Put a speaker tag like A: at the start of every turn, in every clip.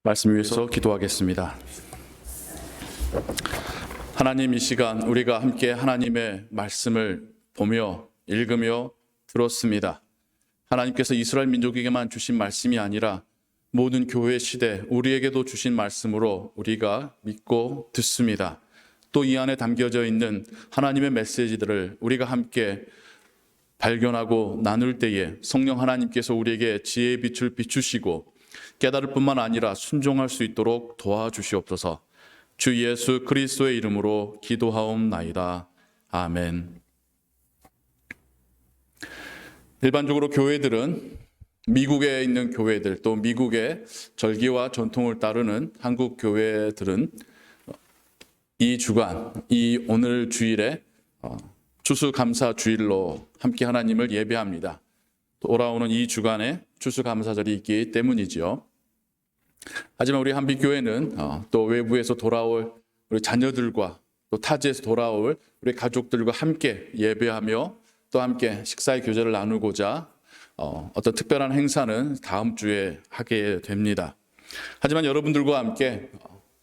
A: 말씀 위해서 기도하겠습니다. 하나님, 이 시간 우리가 함께 하나님의 말씀을 보며 읽으며 들었습니다. 하나님께서 이스라엘 민족에게만 주신 말씀이 아니라 모든 교회 시대 우리에게도 주신 말씀으로 우리가 믿고 듣습니다. 또 이 안에 담겨져 있는 하나님의 메시지들을 우리가 함께 발견하고 나눌 때에 성령 하나님께서 우리에게 지혜의 빛을 비추시고 깨달을 뿐만 아니라 순종할 수 있도록 도와주시옵소서. 주 예수 그리스도의 이름으로 기도하옵나이다. 아멘. 일반적으로 교회들은 미국에 있는 교회들, 또 미국의 절기와 전통을 따르는 한국 교회들은 이 주간, 이 오늘 주일에 추수감사 주일로 함께 하나님을 예배합니다. 돌아오는 이 주간에 추수감사절이 있기 때문이죠. 하지만 우리 한빛교회는 또 외부에서 돌아올 우리 자녀들과 또 타지에서 돌아올 우리 가족들과 함께 예배하며 또 함께 식사의 교제를 나누고자 어떤 특별한 행사는 다음 주에 하게 됩니다. 하지만 여러분들과 함께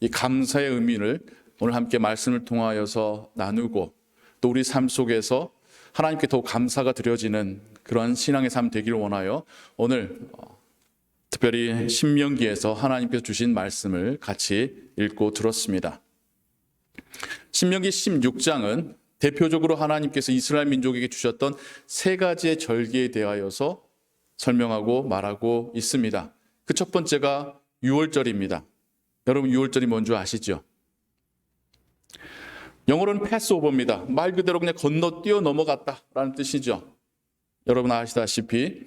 A: 이 감사의 의미를 오늘 함께 말씀을 통하여서 나누고 또 우리 삶 속에서 하나님께 더욱 감사가 드려지는 그러한 신앙의 삶 되기를 원하여 오늘 특별히 신명기에서 하나님께서 주신 말씀을 같이 읽고 들었습니다. 신명기 16장은 대표적으로 하나님께서 이스라엘 민족에게 주셨던 세 가지의 절기에 대하여서 설명하고 말하고 있습니다. 그 첫 번째가 유월절입니다. 여러분, 유월절이 뭔지 아시죠? 영어로는 패스오버입니다. 말 그대로 그냥 건너뛰어 넘어갔다라는 뜻이죠. 여러분 아시다시피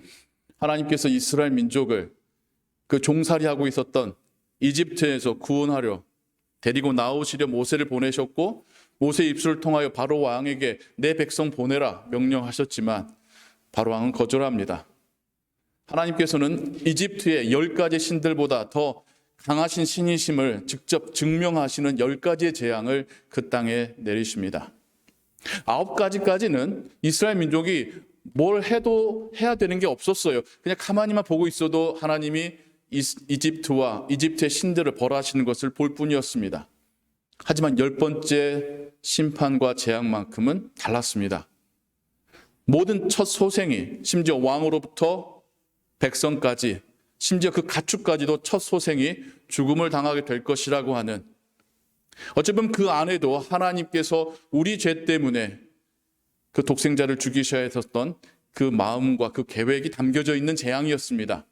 A: 하나님께서 이스라엘 민족을 그 종살이하고 있었던 이집트에서 구원하려 데리고 나오시려 모세를 보내셨고, 모세의 입술을 통하여 바로 왕에게 내 백성 보내라 명령하셨지만 바로 왕은 거절합니다. 하나님께서는 이집트의 10가지 신들보다 더 강하신 신이심을 직접 증명하시는 10가지의 재앙을 그 땅에 내리십니다. 9가지까지는 이스라엘 민족이 뭘 해도 해야 되는 게 없었어요. 그냥 가만히만 보고 있어도 하나님이 이집트와 이집트의 신들을 벌하시는 것을 볼 뿐이었습니다. 하지만 10번째 심판과 재앙만큼은 달랐습니다. 모든 첫 소생이, 심지어 왕으로부터 백성까지, 심지어 그 가축까지도 첫 소생이 죽음을 당하게 될 것이라고 하는, 어쩌면 그 안에도 하나님께서 우리 죄 때문에 그 독생자를 죽이셔야 했었던 그 마음과 그 계획이 담겨져 있는 재앙이었습니다.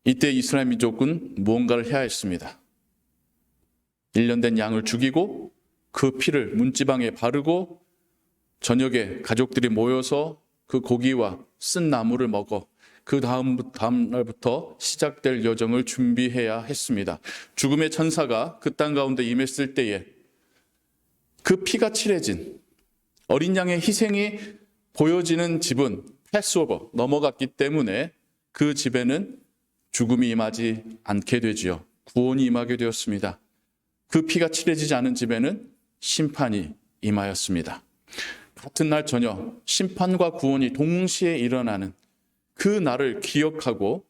A: 이때 이스라엘 민족은 무언가를 해야 했습니다. 1년 된 양을 죽이고 그 피를 문지방에 바르고 저녁에 가족들이 모여서 그 고기와 쓴 나물을 먹어 그 다음 날부터 시작될 여정을 준비해야 했습니다. 죽음의 천사가 그 땅 가운데 임했을 때에 그 피가 칠해진 어린 양의 희생이 보여지는 집은 패스오버, 넘어갔기 때문에 그 집에는 죽음이 임하지 않게 되지요. 구원이 임하게 되었습니다. 그 피가 칠해지지 않은 집에는 심판이 임하였습니다. 같은 날 저녁 심판과 구원이 동시에 일어나는 그 날을 기억하고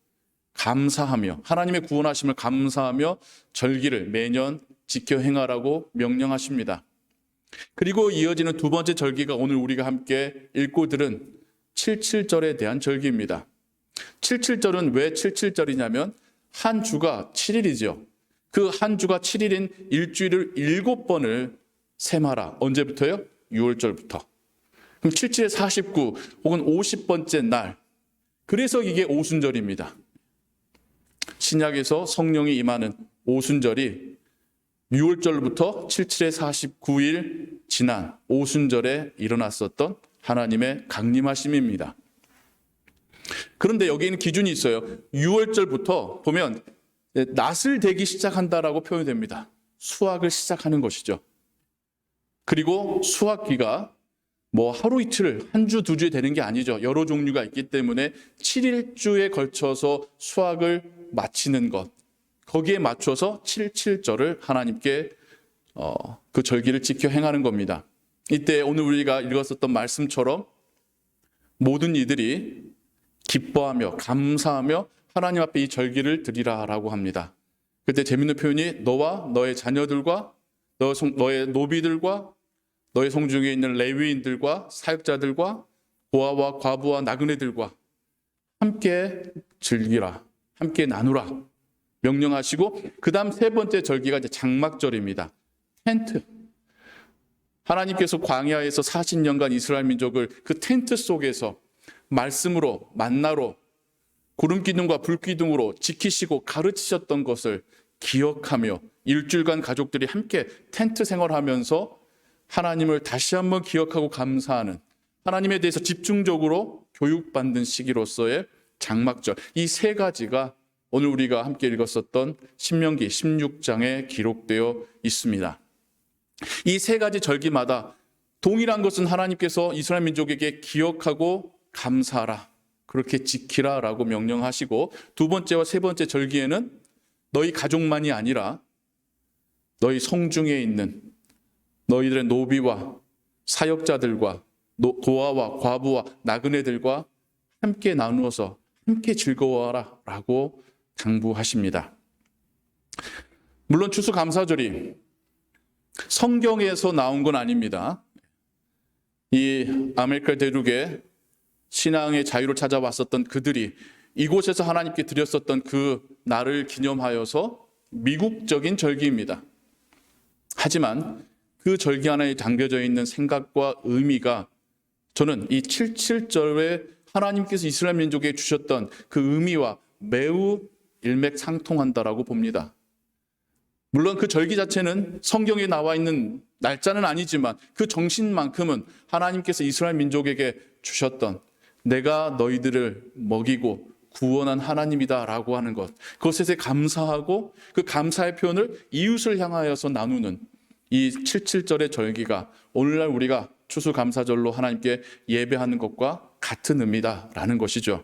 A: 감사하며 하나님의 구원하심을 감사하며 절기를 매년 지켜 행하라고 명령하십니다. 그리고 이어지는 두 번째 절기가 오늘 우리가 함께 읽고 들은 77절에 대한 절기입니다. 77절은 왜 77절이냐면 한 주가 7일이죠. 그 한 주가 7일인 일주일을 7번을 셈하라. 언제부터요? 6월절부터. 그럼 77에 49 혹은 50번째 날. 그래서 이게 오순절입니다. 신약에서 성령이 임하는 오순절이 6월절부터 77에 49일 지난 오순절에 일어났었던 하나님의 강림하심입니다. 그런데 여기에는 기준이 있어요. 6월절부터 보면 낫을 대기 시작한다라고 표현됩니다. 수확을 시작하는 것이죠. 그리고 수확기가 뭐 하루 이틀, 한 주, 두 주에 되는 게 아니죠. 여러 종류가 있기 때문에 7일주에 걸쳐서 수확을 마치는 것, 거기에 맞춰서 77절을 하나님께 그 절기를 지켜 행하는 겁니다. 이때 오늘 우리가 읽었었던 말씀처럼 모든 이들이 기뻐하며 감사하며 하나님 앞에 이 절기를 드리라라고 합니다. 그때 재밌는 표현이 너와 너의 자녀들과 너의 노비들과 너의 성중에 있는 레위인들과 사역자들과 고아와 과부와 나그네들과 함께 즐기라, 함께 나누라 명령하시고, 그 다음 세 번째 절기가 이제 장막절입니다. 텐트. 하나님께서 광야에서 40년간 이스라엘 민족을 그 텐트 속에서 말씀으로, 만나로, 구름 기둥과 불 기둥으로 지키시고 가르치셨던 것을 기억하며 일주일간 가족들이 함께 텐트 생활하면서 하나님을 다시 한번 기억하고 감사하는, 하나님에 대해서 집중적으로 교육받는 시기로서의 장막절, 이 세 가지가 오늘 우리가 함께 읽었었던 신명기 16장에 기록되어 있습니다. 이 세 가지 절기마다 동일한 것은 하나님께서 이스라엘 민족에게 기억하고 감사하라, 그렇게 지키라라고 명령하시고, 두 번째와 세 번째 절기에는 너희 가족만이 아니라 너희 성중에 있는 너희들의 노비와 사역자들과 고아와 과부와 나그네들과 함께 나누어서 함께 즐거워하라 라고 당부하십니다. 물론 추수감사절이 성경에서 나온 건 아닙니다. 이 아메리카 대륙에 신앙의 자유를 찾아왔었던 그들이 이곳에서 하나님께 드렸었던 그 날을 기념하여서 미국적인 절기입니다. 하지만 그 절기 하나에 담겨져 있는 생각과 의미가, 저는 이 77절에 하나님께서 이스라엘 민족에게 주셨던 그 의미와 매우 일맥상통한다라고 봅니다. 물론 그 절기 자체는 성경에 나와 있는 날짜는 아니지만 그 정신만큼은 하나님께서 이스라엘 민족에게 주셨던, 내가 너희들을 먹이고 구원한 하나님이다라고 하는 것, 그것에 감사하고 그 감사의 표현을 이웃을 향하여서 나누는 이 77절의 절기가 오늘날 우리가 추수감사절로 하나님께 예배하는 것과 같은 의미다라는 것이죠.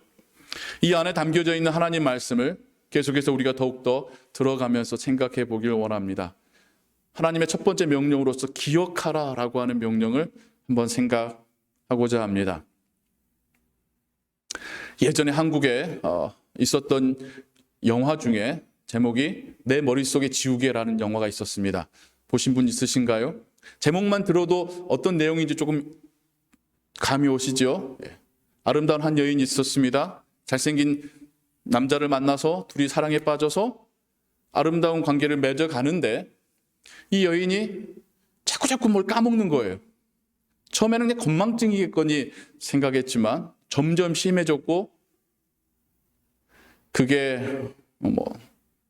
A: 이 안에 담겨져 있는 하나님 말씀을 계속해서 우리가 더욱더 들어가면서 생각해 보길 원합니다. 하나님의 첫 번째 명령으로서 기억하라라고 하는 명령을 한번 생각하고자 합니다. 예전에 한국에 있었던 영화 중에 제목이 내 머릿속의 지우개라는 영화가 있었습니다. 보신 분 있으신가요? 제목만 들어도 어떤 내용인지 조금 감이 오시죠? 아름다운 한 여인이 있었습니다. 잘생긴 남자를 만나서 둘이 사랑에 빠져서 아름다운 관계를 맺어가는데 이 여인이 자꾸자꾸 뭘 까먹는 거예요. 처음에는 그냥 건망증이겠거니 생각했지만 점점 심해졌고, 그게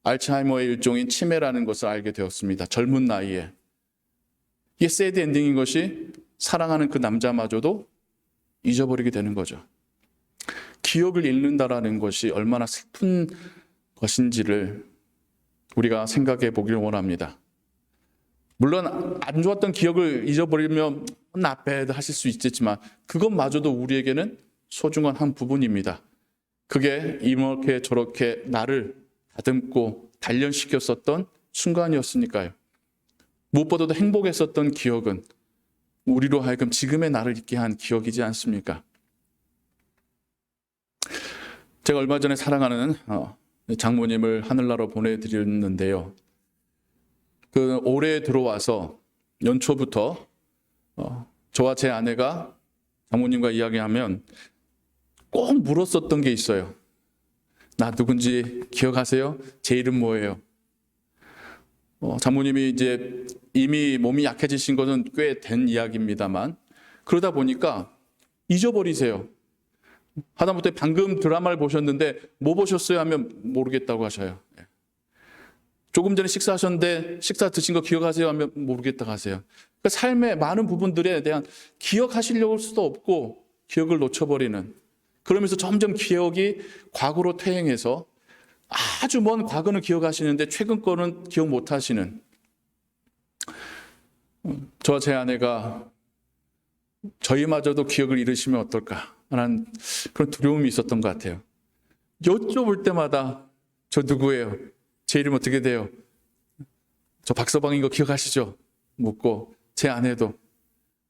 A: 알츠하이머의 일종인 치매라는 것을 알게 되었습니다. 젊은 나이에. 이게 새드 엔딩인 것이 사랑하는 그 남자마저도 잊어버리게 되는 거죠. 기억을 잃는다라는 것이 얼마나 슬픈 것인지를 우리가 생각해 보길 원합니다. 물론 안 좋았던 기억을 잊어버리면 나빼 하실 수 있겠지만 그것마저도 우리에게는 소중한 한 부분입니다. 그게 이렇게 저렇게 나를 다듬고 단련시켰었던 순간이었으니까요. 무엇보다도 행복했었던 기억은 우리로 하여금 지금의 나를 있게 한 기억이지 않습니까? 제가 얼마 전에 사랑하는 장모님을 하늘나라로 보내드렸는데요. 그 올해 들어와서 연초부터 저와 제 아내가 장모님과 이야기하면 꼭 물었었던 게 있어요. 나 누군지 기억하세요? 제 이름 뭐예요? 장모님이 이제 이미 몸이 약해지신 것은 꽤 된 이야기입니다만, 그러다 보니까 잊어버리세요. 하다못해 방금 드라마를 보셨는데 뭐 보셨어요? 하면 모르겠다고 하셔요. 조금 전에 식사하셨는데 식사 드신 거 기억하세요? 하면 모르겠다고 하세요. 그러니까 삶의 많은 부분들에 대한 기억하시려고 할 수도 없고 기억을 놓쳐버리는, 그러면서 점점 기억이 과거로 퇴행해서 아주 먼 과거는 기억하시는데 최근 거는 기억 못하시는, 저와 제 아내가 저희마저도 기억을 잃으시면 어떨까 하는 그런 두려움이 있었던 것 같아요. 여쭤볼 때마다 저 누구예요? 제 이름 어떻게 돼요? 저 박서방인 거 기억하시죠? 묻고, 제 아내도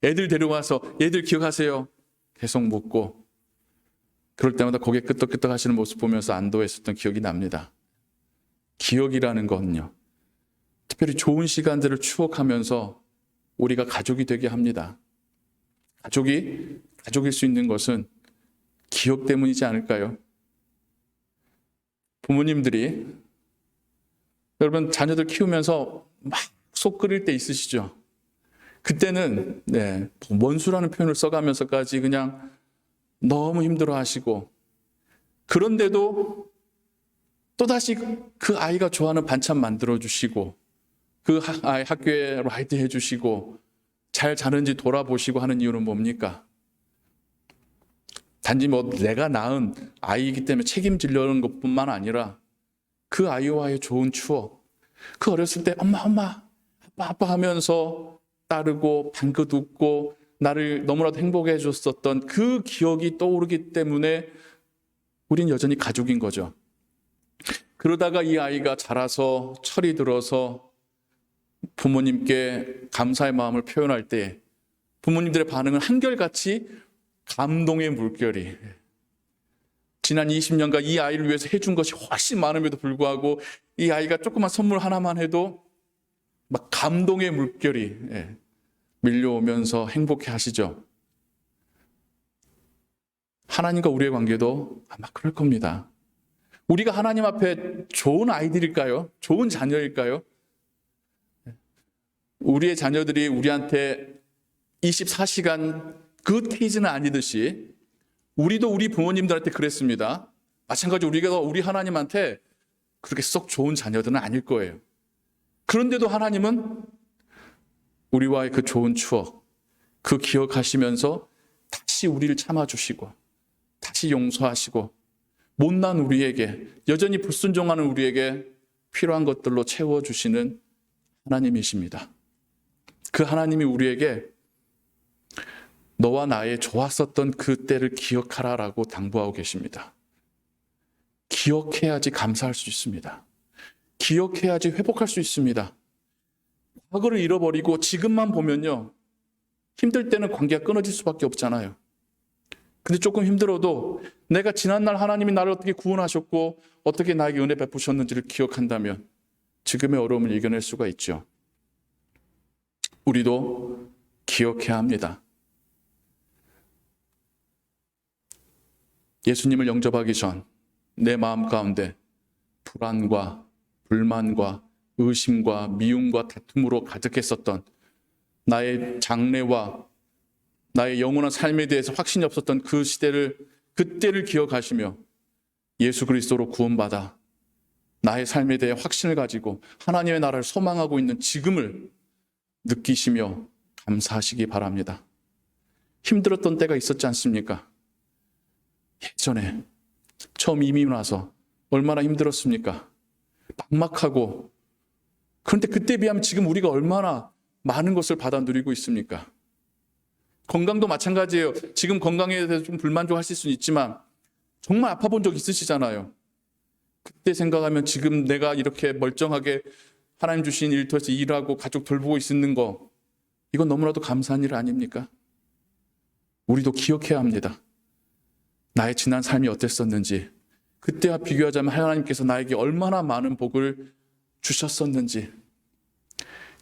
A: 애들 데려와서 얘들 기억하세요? 계속 묻고, 그럴 때마다 고개 끄덕끄덕 하시는 모습 보면서 안도했었던 기억이 납니다. 기억이라는 건요, 특별히 좋은 시간들을 추억하면서 우리가 가족이 되게 합니다. 가족일 수 있는 것은 기억 때문이지 않을까요? 부모님들이, 여러분 자녀들 키우면서 막 속 끓일 때 있으시죠? 그때는 원수라는 표현을 써가면서까지 그냥 너무 힘들어 하시고, 그런데도 또다시 그 아이가 좋아하는 반찬 만들어 주시고, 그 아이 학교에 라이드 해 주시고, 잘 자는지 돌아보시고 하는 이유는 뭡니까? 단지 내가 낳은 아이이기 때문에 책임지려는 것뿐만 아니라 그 아이와의 좋은 추억, 그 어렸을 때 엄마 아빠 하면서 따르고 방긋 웃고 나를 너무나도 행복해 해줬었던 그 기억이 떠오르기 때문에 우린 여전히 가족인 거죠. 그러다가 이 아이가 자라서 철이 들어서 부모님께 감사의 마음을 표현할 때 부모님들의 반응은 한결같이 감동의 물결이, 지난 20년간 이 아이를 위해서 해준 것이 훨씬 많음에도 불구하고 이 아이가 조그만 선물 하나만 해도 막 감동의 물결이 밀려오면서 행복해 하시죠. 하나님과 우리의 관계도 아마 그럴 겁니다. 우리가 하나님 앞에 좋은 아이들일까요? 좋은 자녀일까요? 우리의 자녀들이 우리한테 24시간 굿 키즈는 아니듯이 우리도 우리 부모님들한테 그랬습니다. 마찬가지로 우리가 우리 하나님한테 그렇게 썩 좋은 자녀들은 아닐 거예요. 그런데도 하나님은 우리와의 그 좋은 추억, 그 기억하시면서 다시 우리를 참아주시고 다시 용서하시고 못난 우리에게, 여전히 불순종하는 우리에게 필요한 것들로 채워주시는 하나님이십니다. 그 하나님이 우리에게 너와 나의 좋았었던 그 때를 기억하라라고 당부하고 계십니다. 기억해야지 감사할 수 있습니다. 기억해야지 회복할 수 있습니다. 과거를 잃어버리고 지금만 보면요, 힘들 때는 관계가 끊어질 수밖에 없잖아요. 근데 조금 힘들어도 내가 지난날 하나님이 나를 어떻게 구원하셨고 어떻게 나에게 은혜 베푸셨는지를 기억한다면 지금의 어려움을 이겨낼 수가 있죠. 우리도 기억해야 합니다. 예수님을 영접하기 전 내 마음 가운데 불안과 불만과 의심과 미움과 다툼으로 가득했었던 나의 장래와 나의 영원한 삶에 대해서 확신이 없었던 그 시대를, 그때를 기억하시며 예수 그리스도로 구원받아 나의 삶에 대해 확신을 가지고 하나님의 나라를 소망하고 있는 지금을 느끼시며 감사하시기 바랍니다. 힘들었던 때가 있었지 않습니까? 예전에 처음 이민 와서 얼마나 힘들었습니까? 막막하고. 그런데 그때 비하면 지금 우리가 얼마나 많은 것을 받아 누리고 있습니까? 건강도 마찬가지예요. 지금 건강에 대해서 좀 불만족하실 수는 있지만 정말 아파본 적 있으시잖아요. 그때 생각하면 지금 내가 이렇게 멀쩡하게 하나님 주신 일터에서 일하고 가족 돌보고 있는 거, 이건 너무나도 감사한 일 아닙니까? 우리도 기억해야 합니다. 나의 지난 삶이 어땠었는지, 그때와 비교하자면 하나님께서 나에게 얼마나 많은 복을 주셨었는지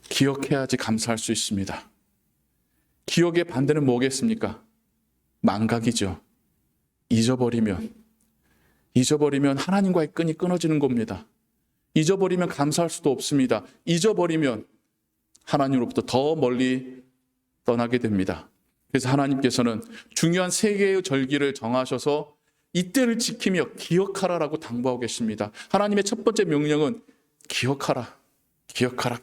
A: 기억해야지 감사할 수 있습니다. 기억의 반대는 뭐겠습니까? 망각이죠. 잊어버리면 하나님과의 끈이 끊어지는 겁니다. 잊어버리면 감사할 수도 없습니다. 잊어버리면 하나님으로부터 더 멀리 떠나게 됩니다. 그래서 하나님께서는 중요한 세 개의 절기를 정하셔서 이때를 지키며 기억하라라고 당부하고 계십니다. 하나님의 첫 번째 명령은 기억하라.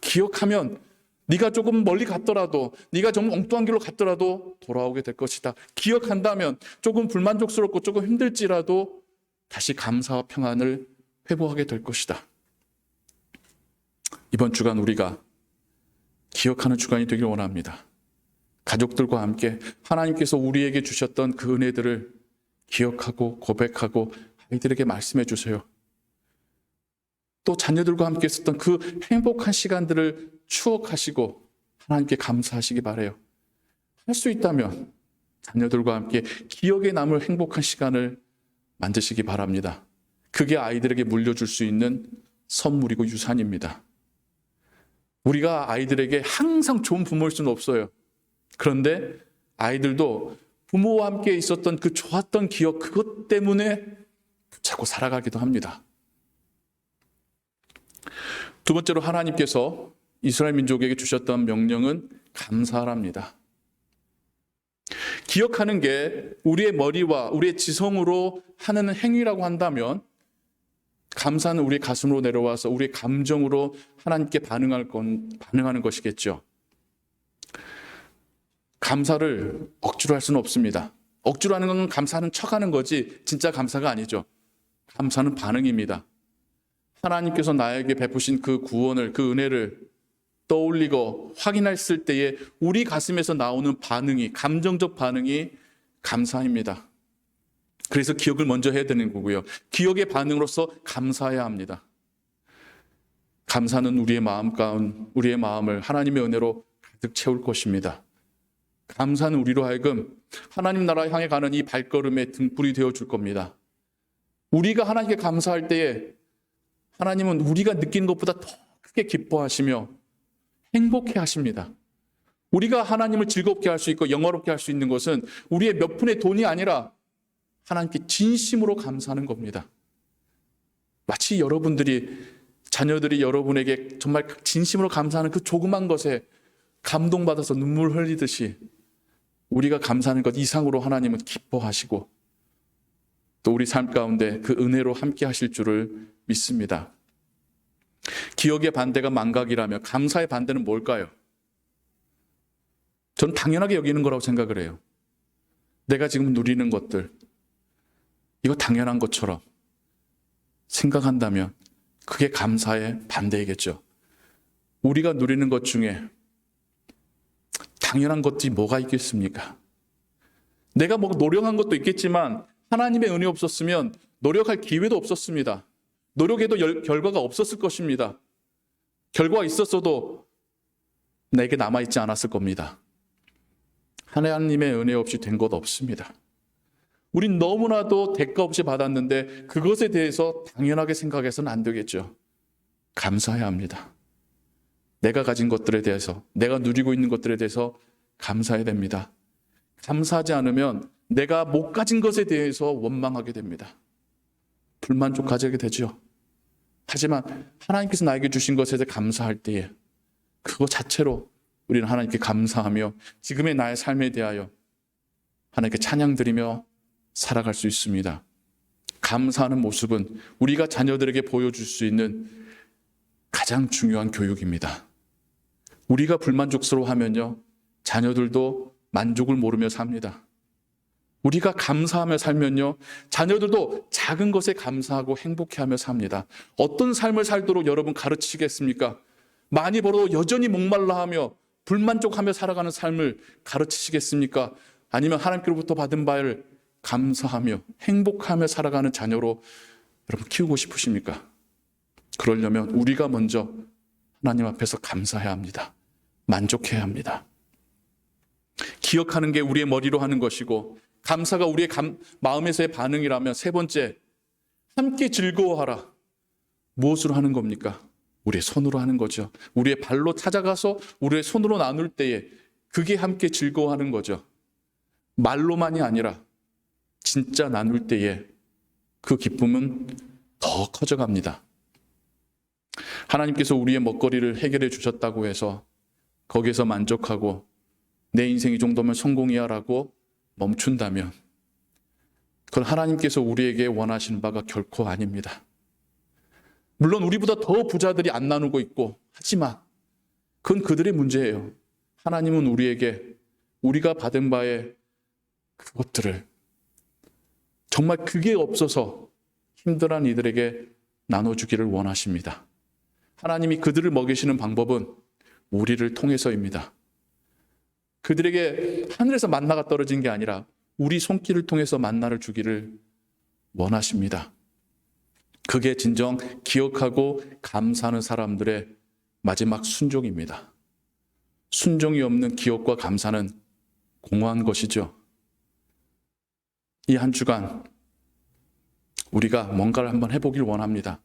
A: 기억하면 네가 조금 멀리 갔더라도, 네가 좀 엉뚱한 길로 갔더라도 돌아오게 될 것이다. 기억한다면 조금 불만족스럽고 조금 힘들지라도 다시 감사와 평안을 회복하게 될 것이다. 이번 주간 우리가 기억하는 주간이 되길 원합니다. 가족들과 함께 하나님께서 우리에게 주셨던 그 은혜들을 기억하고 고백하고 아이들에게 말씀해 주세요. 또 자녀들과 함께 있었던 그 행복한 시간들을 추억하시고 하나님께 감사하시기 바라요. 할 수 있다면 자녀들과 함께 기억에 남을 행복한 시간을 만드시기 바랍니다. 그게 아이들에게 물려줄 수 있는 선물이고 유산입니다. 우리가 아이들에게 항상 좋은 부모일 수는 없어요. 그런데 아이들도 부모와 함께 있었던 그 좋았던 기억, 그것 때문에 자꾸 살아가기도 합니다. 두 번째로 하나님께서 이스라엘 민족에게 주셨던 명령은 감사하랍니다. 기억하는 게 우리의 머리와 우리의 지성으로 하는 행위라고 한다면 감사는 우리 가슴으로 내려와서 우리의 감정으로 하나님께 반응하는 것이겠죠. 감사를 억지로 할 수는 없습니다. 억지로 하는 건 감사하는 척하는 거지 진짜 감사가 아니죠. 감사는 반응입니다. 하나님께서 나에게 베푸신 그 구원을, 그 은혜를 떠올리고 확인했을 때에 우리 가슴에서 나오는 반응이, 감정적 반응이 감사입니다. 그래서 기억을 먼저 해야 되는 거고요. 기억의 반응으로서 감사해야 합니다. 감사는 우리의 마음을 하나님의 은혜로 가득 채울 것입니다. 감사는 우리로 하여금 하나님 나라 향해 가는 이 발걸음의 등불이 되어줄 겁니다. 우리가 하나님께 감사할 때에 하나님은 우리가 느끼는 것보다 더 크게 기뻐하시며 행복해 하십니다. 우리가 하나님을 즐겁게 할 수 있고 영화롭게 할 수 있는 것은 우리의 몇 푼의 돈이 아니라 하나님께 진심으로 감사하는 겁니다. 마치 자녀들이 여러분에게 정말 진심으로 감사하는 그 조그만 것에 감동받아서 눈물 흘리듯이 우리가 감사하는 것 이상으로 하나님은 기뻐하시고 또 우리 삶 가운데 그 은혜로 함께 하실 줄을 믿습니다. 기억의 반대가 망각이라며 감사의 반대는 뭘까요? 전 당연하게 여기는 거라고 생각을 해요. 내가 지금 누리는 것들, 이거 당연한 것처럼 생각한다면 그게 감사의 반대이겠죠. 우리가 누리는 것 중에 당연한 것이 뭐가 있겠습니까? 내가 뭐 노력한 것도 있겠지만 하나님의 은혜 없었으면 노력할 기회도 없었습니다. 노력해도 결과가 없었을 것입니다. 결과가 있었어도 내게 남아있지 않았을 겁니다. 하나님의 은혜 없이 된 것 없습니다. 우린 너무나도 대가 없이 받았는데 그것에 대해서 당연하게 생각해서는 안 되겠죠. 감사해야 합니다. 내가 가진 것들에 대해서, 내가 누리고 있는 것들에 대해서 감사해야 됩니다. 감사하지 않으면 내가 못 가진 것에 대해서 원망하게 됩니다. 불만족 가지게 되죠. 하지만 하나님께서 나에게 주신 것에 대해 감사할 때에 그거 자체로 우리는 하나님께 감사하며 지금의 나의 삶에 대하여 하나님께 찬양드리며 살아갈 수 있습니다. 감사하는 모습은 우리가 자녀들에게 보여줄 수 있는 가장 중요한 교육입니다. 우리가 불만족스러워하면요, 자녀들도 만족을 모르며 삽니다. 우리가 감사하며 살면요, 자녀들도 작은 것에 감사하고 행복해하며 삽니다. 어떤 삶을 살도록 여러분 가르치시겠습니까? 많이 벌어도 여전히 목말라하며 불만족하며 살아가는 삶을 가르치시겠습니까? 아니면 하나님께로부터 받은 바를 감사하며 행복하며 살아가는 자녀로 여러분 키우고 싶으십니까? 그러려면 우리가 먼저 하나님 앞에서 감사해야 합니다. 만족해야 합니다. 기억하는 게 우리의 머리로 하는 것이고 감사가 우리의 마음에서의 반응이라면 세 번째, 함께 즐거워하라. 무엇으로 하는 겁니까? 우리의 손으로 하는 거죠. 우리의 발로 찾아가서 우리의 손으로 나눌 때에 그게 함께 즐거워하는 거죠. 말로만이 아니라 진짜 나눌 때에 그 기쁨은 더 커져갑니다. 하나님께서 우리의 먹거리를 해결해 주셨다고 해서 거기에서 만족하고 내 인생 이 정도면 성공이야 라고 멈춘다면 그건 하나님께서 우리에게 원하시는 바가 결코 아닙니다. 물론 우리보다 더 부자들이 안 나누고 있고 하지만 그건 그들의 문제예요. 하나님은 우리에게 우리가 받은 바의 그것들을 정말 그게 없어서 힘들어한 이들에게 나눠주기를 원하십니다. 하나님이 그들을 먹이시는 방법은 우리를 통해서입니다. 그들에게 하늘에서 만나가 떨어진 게 아니라 우리 손길을 통해서 만나를 주기를 원하십니다. 그게 진정 기억하고 감사하는 사람들의 마지막 순종입니다. 순종이 없는 기억과 감사는 공허한 것이죠. 이 한 주간 우리가 뭔가를 한번 해보길 원합니다.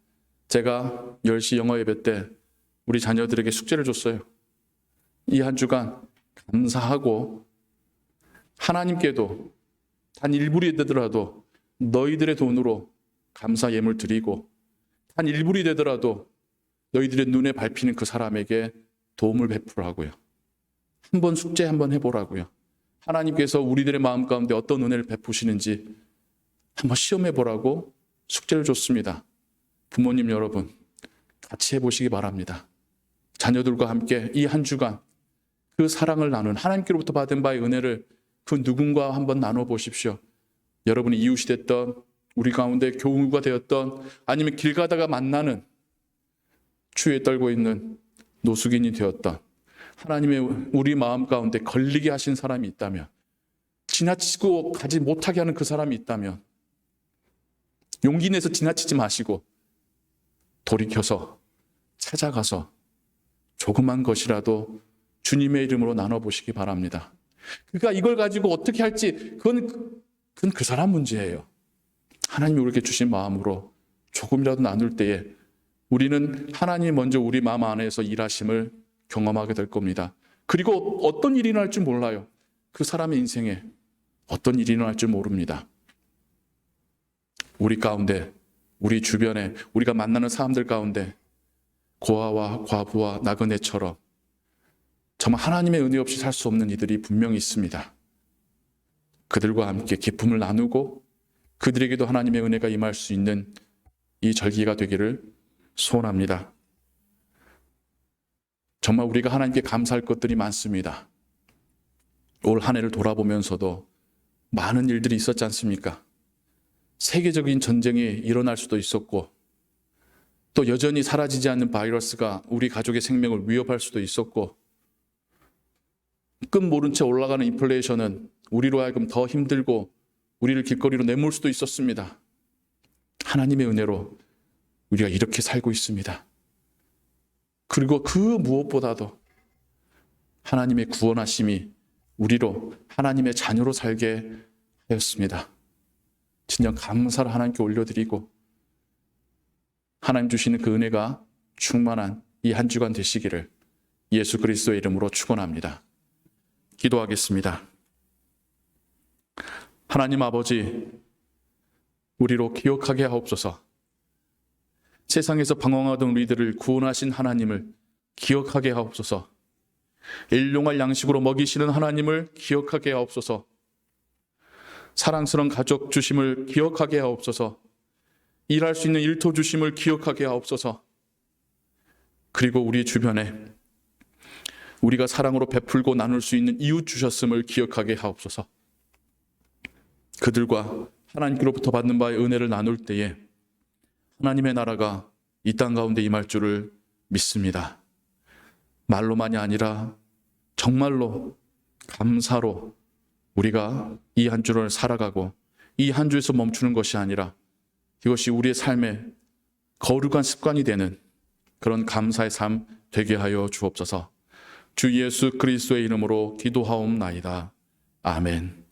A: 제가 10시 영어 예배 때 우리 자녀들에게 숙제를 줬어요. 이 한 주간 감사하고 하나님께도 단 1불이 되더라도 너희들의 돈으로 감사 예물 드리고 단 1불이 되더라도 너희들의 눈에 밟히는 그 사람에게 도움을 베풀라고요. 한번 숙제 한번 해보라고요. 하나님께서 우리들의 마음 가운데 어떤 은혜를 베푸시는지 한번 시험해 보라고 숙제를 줬습니다. 부모님 여러분, 같이 해보시기 바랍니다. 자녀들과 함께 이 한 주간 그 사랑을 나눈 하나님께로부터 받은 바의 은혜를 그 누군가와 한번 나눠보십시오. 여러분이 이웃이 됐던, 우리 가운데 교우가 되었던, 아니면 길 가다가 만나는 추위에 떨고 있는 노숙인이 되었던, 하나님의 우리 마음 가운데 걸리게 하신 사람이 있다면, 지나치고 가지 못하게 하는 그 사람이 있다면 용기 내서 지나치지 마시고 돌이켜서 찾아가서 조그만 것이라도 주님의 이름으로 나눠보시기 바랍니다. 그러니까 이걸 가지고 어떻게 할지 그건 그 사람 문제예요. 하나님이 우리에게 주신 마음으로 조금이라도 나눌 때에 우리는 하나님이 먼저 우리 마음 안에서 일하심을 경험하게 될 겁니다. 그리고 어떤 일이 일어날 줄 몰라요. 그 사람의 인생에 어떤 일이 일어날 줄 모릅니다. 우리 가운데, 우리 주변에, 우리가 만나는 사람들 가운데 고아와 과부와 나그네처럼 정말 하나님의 은혜 없이 살 수 없는 이들이 분명히 있습니다. 그들과 함께 기쁨을 나누고 그들에게도 하나님의 은혜가 임할 수 있는 이 절기가 되기를 소원합니다. 정말 우리가 하나님께 감사할 것들이 많습니다. 올 한 해를 돌아보면서도 많은 일들이 있었지 않습니까? 세계적인 전쟁이 일어날 수도 있었고 또 여전히 사라지지 않는 바이러스가 우리 가족의 생명을 위협할 수도 있었고 끝 모른 채 올라가는 인플레이션은 우리로 하여금 더 힘들고 우리를 길거리로 내몰 수도 있었습니다. 하나님의 은혜로 우리가 이렇게 살고 있습니다. 그리고 그 무엇보다도 하나님의 구원하심이 우리로 하나님의 자녀로 살게 하였습니다. 진정 감사를 하나님께 올려드리고 하나님 주시는 그 은혜가 충만한 이 한 주간 되시기를 예수 그리스도의 이름으로 축원합니다. 기도하겠습니다. 하나님 아버지, 우리로 기억하게 하옵소서. 세상에서 방황하던 우리들을 구원하신 하나님을 기억하게 하옵소서. 일용할 양식으로 먹이시는 하나님을 기억하게 하옵소서. 사랑스러운 가족 주심을 기억하게 하옵소서. 일할 수 있는 일터 주심을 기억하게 하옵소서. 그리고 우리 주변에 우리가 사랑으로 베풀고 나눌 수 있는 이웃 주셨음을 기억하게 하옵소서. 그들과 하나님께로부터 받는 바의 은혜를 나눌 때에 하나님의 나라가 이 땅 가운데 임할 줄을 믿습니다. 말로만이 아니라 정말로 감사로 우리가 이 한 주를 살아가고 이 한 주에서 멈추는 것이 아니라 이것이 우리의 삶의 거룩한 습관이 되는 그런 감사의 삶 되게 하여 주옵소서. 주 예수 그리스도의 이름으로 기도하옵나이다. 아멘.